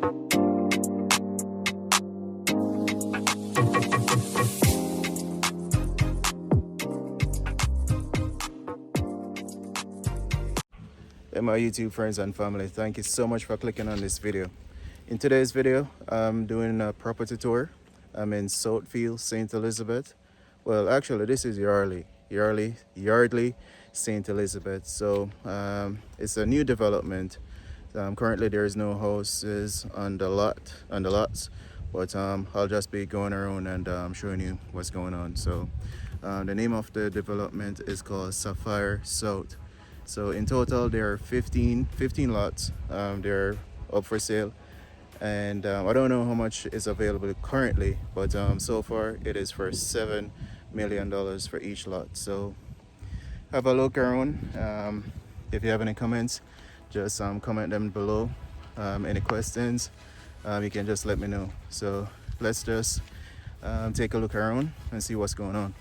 Hey my YouTube friends and family, thank you so much for clicking on this video. In today's video, I'm doing a property tour. I'm in Southfield, St. Elizabeth. Well, actually, this is Yardley, St. Elizabeth. So it's a new development. Currently, there is no houses on the lots, but I'll just be going around and showing you what's going on. So the name of the development is called Sapphire South. So in total, there are 15 lots. They're up for sale, and I don't know how much is available currently, but so far it is for $7 million for each lot. So have a look around. If you have any comments, just comment them below. Any questions, you can just let me know. So let's just take a look around and see what's going on.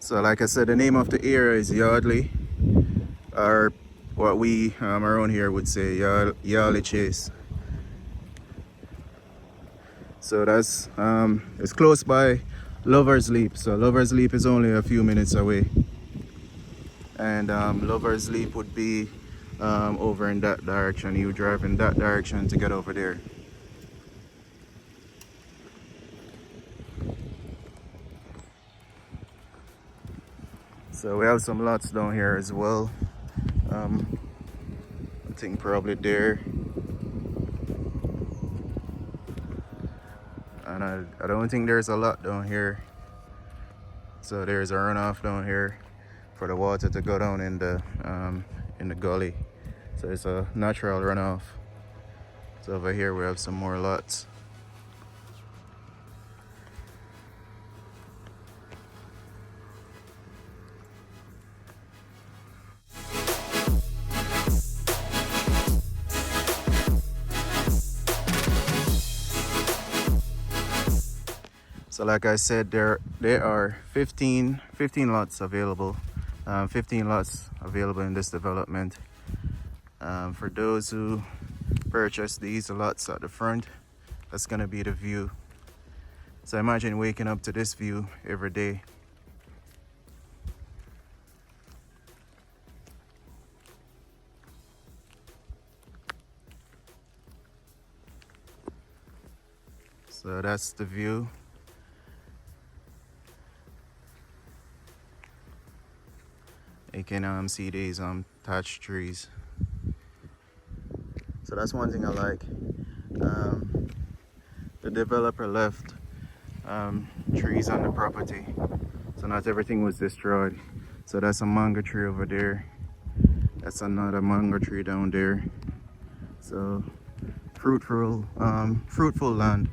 So like I said, the name of the area is Yardley, or what we around here would say Yardley Chase. So that's it's close by Lover's Leap. So Lover's Leap is only a few minutes away, and Lover's Leap would be over in that direction. You drive in that direction to get over there. So we have some lots down here as well. I think probably there, and I don't think there's a lot down here. So there's a runoff down here for the water to go down in the gully. So it's a natural runoff. So over here we have some more lots. So like I said, there are 15 lots available. 15 lots available in this development. For those who purchase these lots at the front, that's gonna be the view. So imagine waking up to this view every day. So that's the view. You can see these thatched trees. So that's one thing I like. the developer left trees on the property, so not everything was destroyed. So that's a mango tree over there. That's another mango tree down there. So fruitful land.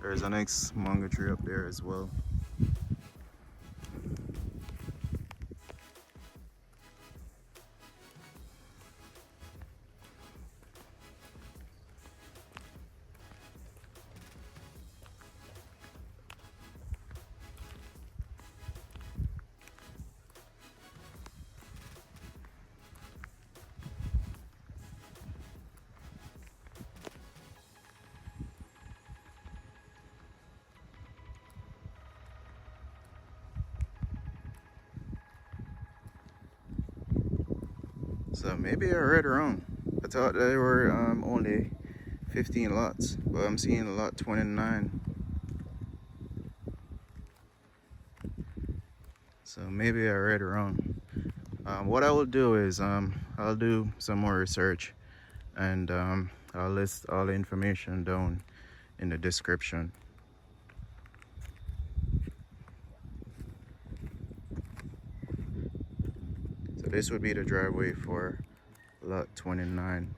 There's a next mango tree up there as well. So maybe I read wrong. I thought there were only 15 lots, but I'm seeing lot 29. So maybe I read wrong. What I will do is I'll do some more research, and I'll list all the information down in the description. So this would be the driveway for lot 29.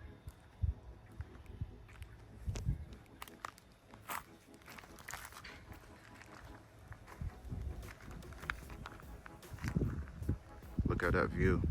Look at that view.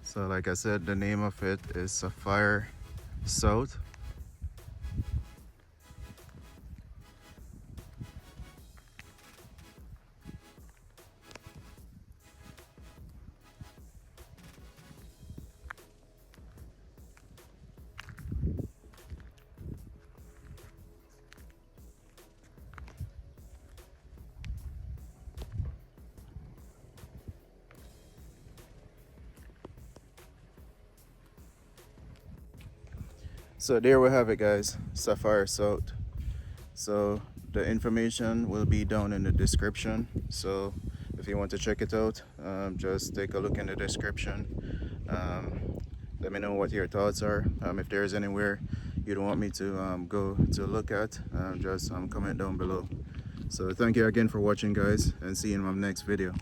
So like I said, the name of it is Sapphire South. So there we have it, guys, Sapphire South. So the information will be down in the description. So if you want to check it out, just take a look in the description. Let me know what your thoughts are. If there's anywhere you don't want me to go to look at, just comment down below. So thank you again for watching, guys, and see you in my next video.